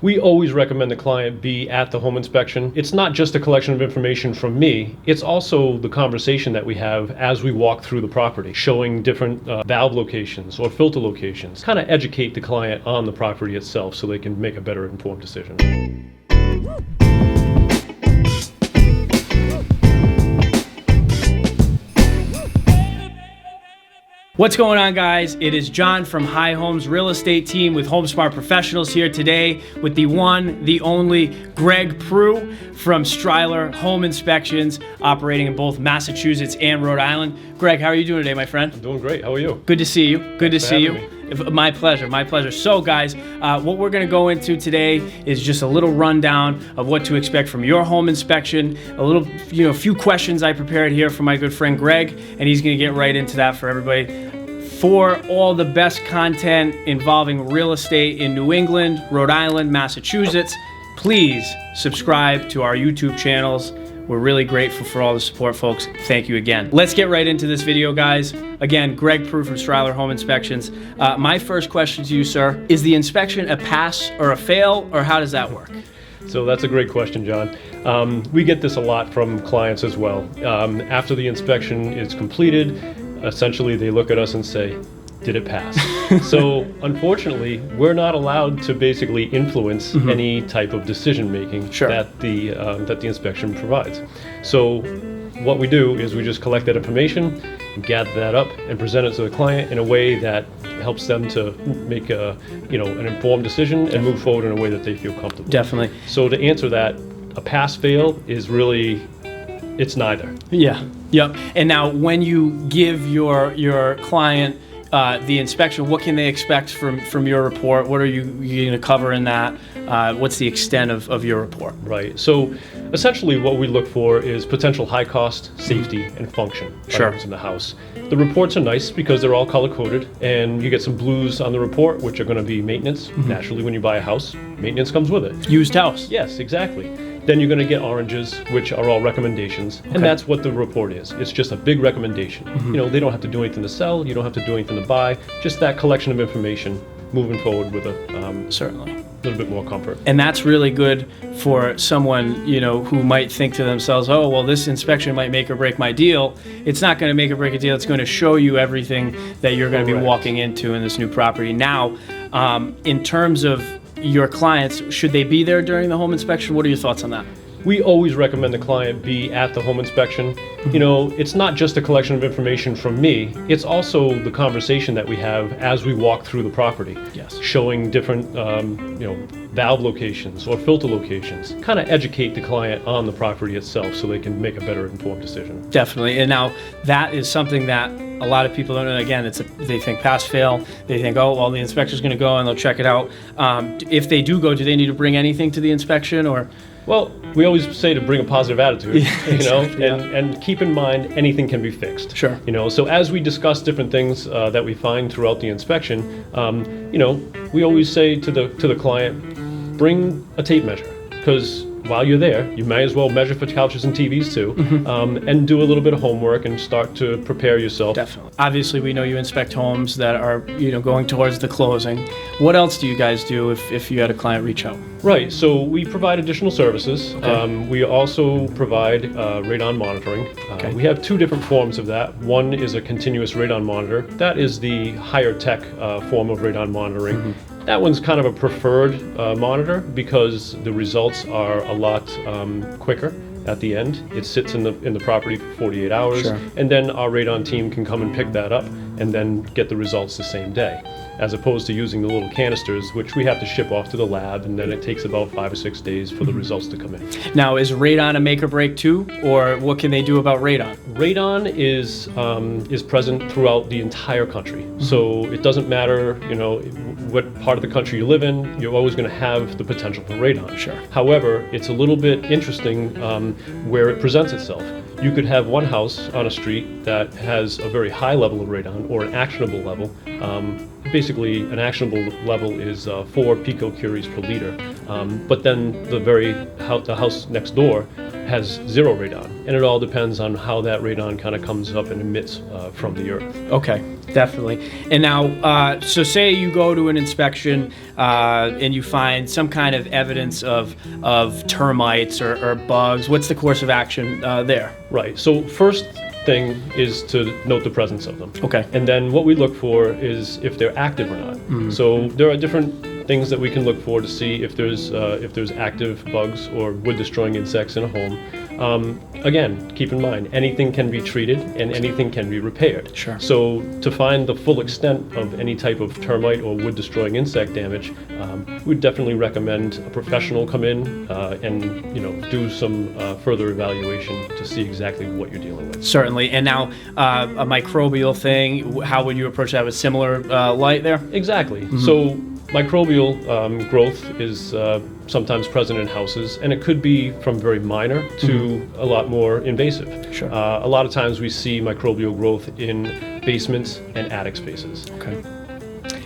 We always recommend the client be at the home inspection. It's not just a collection of information from me, it's also the conversation that we have as we walk through the property, showing different valve locations or filter locations. Kind of educate the client on the property itself so they can make a better informed decision. What's going on, guys? It is John from High Homes Real Estate Team with HomeSmart Professionals here today with the one, the only Greg Prue from Stryler Home Inspections, operating in both Massachusetts and Rhode Island. Greg, how are you doing today, my friend? I'm doing great. How are you? Good to see you. Good to see you. Me. My pleasure, my pleasure. So guys, what we're gonna go into today is just a little rundown of what to expect from your home inspection, a little, few questions I prepared here for my good friend Greg, and he's gonna get right into that for everybody. For all the best content involving real estate in New England, Rhode Island, Massachusetts, please subscribe to our YouTube channels. We're really grateful for all the support, folks. Thank you again. Let's get right into this video, guys. Again, Greg Prue from Stryler Home Inspections. My first question to you, sir, is the inspection a pass or a fail, or how does that work? So that's a great question, John. We get this a lot from clients as well. After the inspection is completed, essentially they look at us and say, did it pass? So unfortunately, we're not allowed to basically influence any type of decision making that the inspection provides. So what we do is we just collect that information, gather that up, and present it to the client in a way that helps them to make an informed decision and move forward in a way that they feel comfortable. Definitely. So to answer that, a pass-fail is really, it's neither. Yeah. Yep. And now when you give your client the inspection, what can they expect from your report? What are you going to cover in that? What's the extent of your report? Right. So essentially what we look for is potential high cost, safety, and function items in the house. The reports are nice because they're all color coded, and you get some blues on the report, which are going to be maintenance. Naturally, when you buy a house, maintenance comes with it. Used house. Yes, exactly. Then you're going to get oranges, which are all recommendations, and that's what the report is. It's just a big recommendation. They don't have to do anything to sell, you don't have to do anything to buy, just that collection of information moving forward with a certainly little bit more comfort. And that's really good for someone, who might think to themselves, oh, well, this inspection might make or break my deal. It's not going to make or break a deal. It's going to show you everything that you're going to be walking into in this new property. Now, in terms of your clients, should they be there during the home inspection? What are your thoughts on that? We always recommend the client be at the home inspection. It's not just a collection of information from me, it's also the conversation that we have as we walk through the property. Yes. Showing different valve locations or filter locations. Kind of educate the client on the property itself so they can make a better informed decision. Definitely. And now that is something that a lot of people don't know. Again, they think pass fail. They think, oh, well, the inspector's going to go and they'll check it out. If they do go, do they need to bring anything to the inspection, or? Well, we always say to bring a positive attitude, and keep in mind anything can be fixed. Sure. So as we discuss different things that we find throughout the inspection, we always say to the client, bring a tape measure, because while you're there, you may as well measure for couches and TVs too, and do a little bit of homework and start to prepare yourself. Definitely. Obviously, we know you inspect homes that are, going towards the closing. What else do you guys do if you had a client reach out? Right. So we provide additional services. Okay. We also provide radon monitoring. Okay. We have two different forms of that. One is a continuous radon monitor. That is the higher tech form of radon monitoring. That one's kind of a preferred monitor because the results are a lot quicker at the end. It sits in the property for 48 hours, and then our radon team can come and pick that up and then get the results the same day, as opposed to using the little canisters, which we have to ship off to the lab, and then it takes about 5 or 6 days for the results to come in. Now, is radon a make or break too, or what can they do about radon? Radon is present throughout the entire country, so it doesn't matter, what part of the country you live in. You're always going to have the potential for radon. Sure. However, it's a little bit interesting where it presents itself. You could have one house on a street that has a very high level of radon, or an actionable level. Basically, an actionable level is 4 picocuries per liter. But then the house next door has zero radon, and it all depends on how that radon kind of comes up and emits from the earth. Okay, definitely. And now, so say you go to an inspection and you find some kind of evidence of termites or bugs. What's the course of action there? Right. So first thing is to note the presence of them. Okay. And then what we look for is if they're active or not. Mm-hmm. So there are different things that we can look for to see if there's active bugs or wood-destroying insects in a home. Again, keep in mind, anything can be treated and anything can be repaired. Sure. So to find the full extent of any type of termite or wood-destroying insect damage, we'd definitely recommend a professional come in and do some further evaluation to see exactly what you're dealing with. Certainly. And now, a microbial thing, how would you approach that with similar light there? Exactly. Mm-hmm. So microbial growth is sometimes present in houses, and it could be from very minor to a lot more invasive. Sure. A lot of times we see microbial growth in basements and attic spaces. Okay.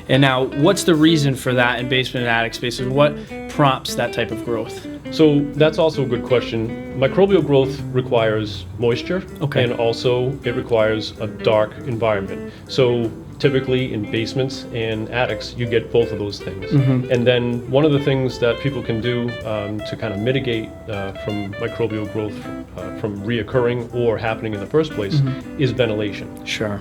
And now, what's the reason for that in basement and attic spaces? What prompts that type of growth? So that's also a good question. Microbial growth requires moisture, Okay. and also it requires a dark environment. So typically in basements and attics, you get both of those things. Mm-hmm. And then one of the things that people can do to kind of mitigate from microbial growth from reoccurring or happening in the first place is ventilation. Sure.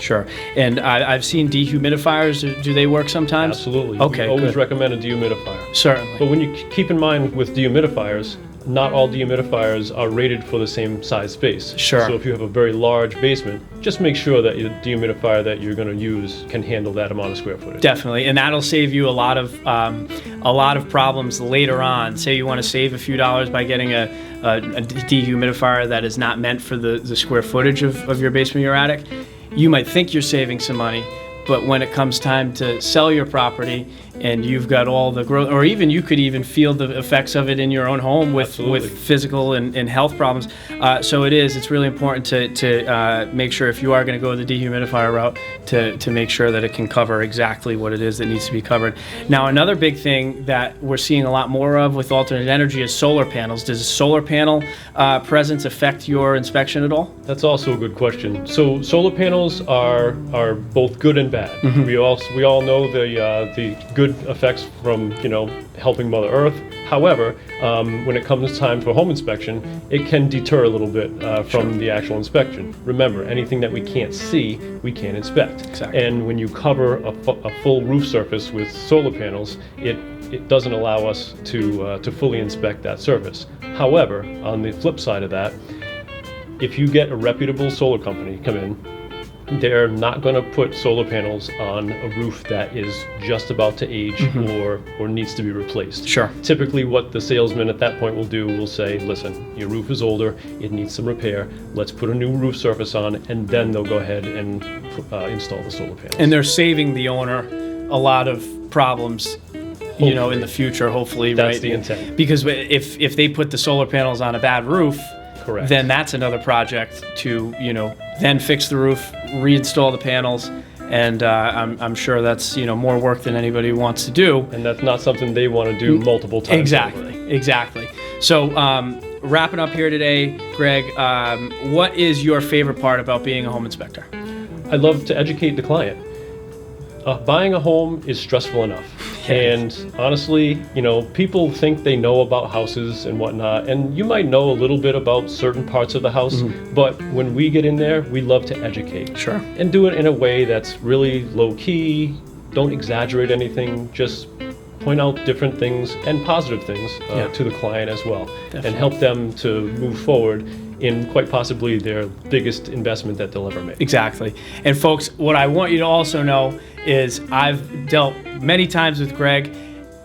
Sure. And I've seen dehumidifiers. Do they work sometimes? Absolutely. Okay, We always good. recommend a dehumidifier. Certainly. But when you keep in mind with dehumidifiers, not all dehumidifiers are rated for the same size space. Sure. So if you have a very large basement, just make sure that your dehumidifier that you're going to use can handle that amount of square footage. Definitely, and that'll save you a lot of problems later on. Say you want to save a few dollars by getting a dehumidifier that is not meant for the square footage of your basement or your attic. You might think you're saving some money, but when it comes time to sell your property and you've got all the growth, or even you could even feel the effects of it in your own home with physical and health problems. So it's really important to make sure, if you are going to go the dehumidifier route, to make sure that it can cover exactly what it is that needs to be covered. Now, another big thing that we're seeing a lot more of with alternate energy is solar panels. Does a solar panel presence affect your inspection at all? That's also a good question. So solar panels are both good and bad. We all know the good effects from helping Mother Earth. However, when it comes time for home inspection, it can deter a little bit from the actual inspection. Remember, anything that we can't see, we can't inspect. Exactly. And when you cover a full roof surface with solar panels, it doesn't allow us to fully inspect that surface. However, on the flip side of that, if you get a reputable solar company come in, they're not going to put solar panels on a roof that is just about to age or needs to be replaced. Sure. Typically what the salesman at that point will say, listen, your roof is older, it needs some repair, let's put a new roof surface on, and then they'll go ahead and install the solar panels. And they're saving the owner a lot of problems, in the future, hopefully. That's right? the intent. Because if they put the solar panels on a bad roof, Correct. then that's another project to, then fix the roof, reinstall the panels, and I'm sure that's, more work than anybody wants to do. And that's not something they want to do multiple times. Exactly. So, wrapping up here today, Greg, what is your favorite part about being a home inspector? I love to educate the client. Buying a home is stressful enough. And honestly, people think they know about houses and whatnot, and you might know a little bit about certain parts of the house, but when we get in there, we love to educate. Sure. And do it in a way that's really low key, don't exaggerate anything, just point out different things and positive things to the client as well. Definitely. And help them to move forward in quite possibly their biggest investment that they'll ever make. Exactly. And folks, what I want you to also know is I've dealt many times with Greg,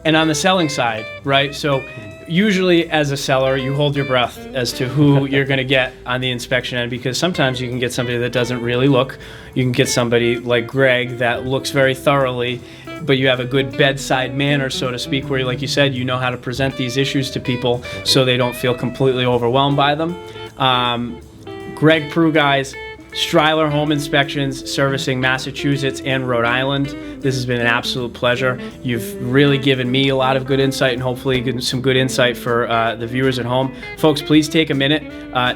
and on the selling side, right? So usually as a seller, you hold your breath as to who you're going to get on the inspection end, because sometimes you can get somebody that doesn't really look. You can get somebody like Greg that looks very thoroughly, but you have a good bedside manner, so to speak, where, like you said, you know how to present these issues to people so they don't feel completely overwhelmed by them. Greg Prue, guys, Stryler Home Inspections, servicing Massachusetts and Rhode Island. This has been an absolute pleasure. You've really given me a lot of good insight, and hopefully some good insight for the viewers at home. Folks, please take a minute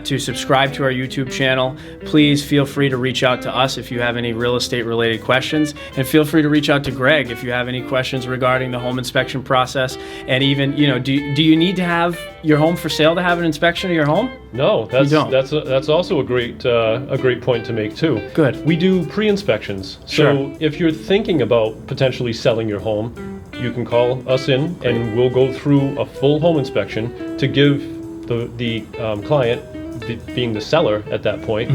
to subscribe to our YouTube channel. Please feel free to reach out to us if you have any real estate related questions, and feel free to reach out to Greg if you have any questions regarding the home inspection process. And even, do you need to have your home for sale to have an inspection of your home? No, that's also a great point to make too. Good. We do pre-inspections. Sure. So if you're thinking about potentially selling your home, you can call us in and we'll go through a full home inspection to give the client, being the seller at that point,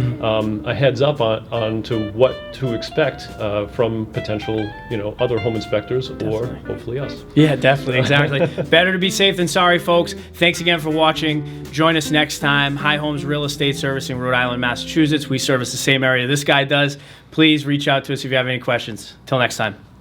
a heads up on to what to expect from potential, other home inspectors or hopefully us. Yeah, definitely, exactly. Better to be safe than sorry, folks. Thanks again for watching. Join us next time. High Homes Real Estate Servicing, Rhode Island, Massachusetts. We service the same area this guy does. Please reach out to us if you have any questions. Till next time.